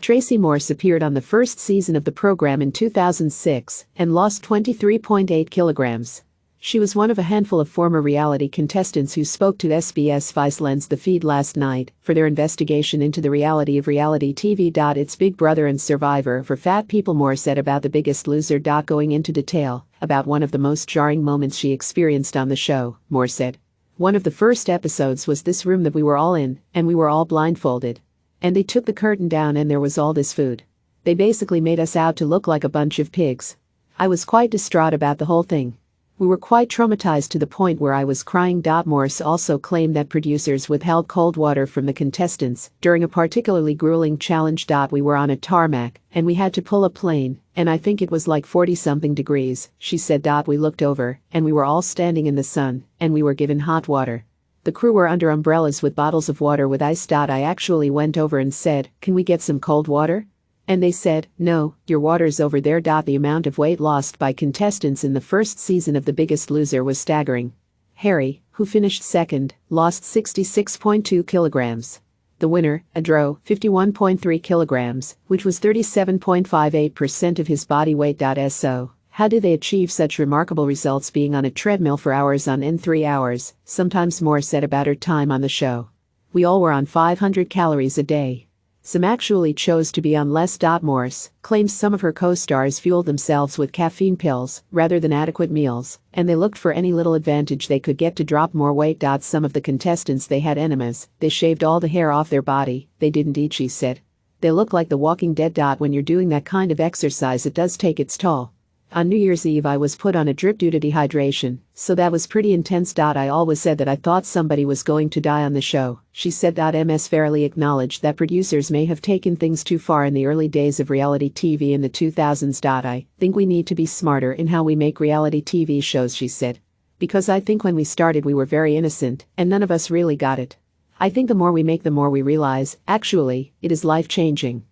Tracy Morse appeared on the first season of the program in 2006 and lost 23.8 kilograms. She was one of a handful of former reality contestants who spoke to SBS Viceland's The Feed last night for their investigation into the reality of reality TV. It's Big Brother and Survivor for fat people. Morse said about The Biggest Loser. Going into detail about one of the most jarring moments she experienced on the show, Morse said. One of the first episodes was this room that we were all in, and we were all blindfolded. And they took the curtain down and there was all this food. They basically made us out to look like a bunch of pigs. I was quite distraught about the whole thing. We were quite traumatized to the point where I was crying. Morse also claimed that producers withheld cold water from the contestants during a particularly grueling challenge. We were on a tarmac and we had to pull a plane, and I think it was like 40-something degrees, she said. We looked over and we were all standing in the sun and we were given hot water. The crew were under umbrellas with bottles of water with ice. I actually went over and said, "Can we get some cold water?" And they said, "No, your water's over there." The amount of weight lost by contestants in the first season of The Biggest Loser was staggering. Harry, who finished second, lost 66.2 kilograms. The winner, Adro, 51.3 kilograms, which was 37.58% of his body weight. So, how do they achieve such remarkable results being on a treadmill for hours on end? 3 hours, sometimes more, said about her time on the show. We all were on 500 calories a day. Some actually chose to be on less. Morse claims some of her co-stars fueled themselves with caffeine pills rather than adequate meals, and they looked for any little advantage they could get to drop more weight. Some of the contestants, they had enemas, they shaved all the hair off their body, they didn't eat, she said. They look like the Walking Dead. When you're doing that kind of exercise, it does take its toll. On New Year's Eve I was put on a drip due to dehydration, so that was pretty intense. I always said that I thought somebody was going to die on the show, she said. Ms. fairly acknowledged that producers may have taken things too far in the early days of reality TV in the 2000s. I think we need to be smarter in how we make reality TV shows, she said. Because I think when we started we were very innocent and none of us really got it. I think the more we make, the more we realize, actually, it is life-changing.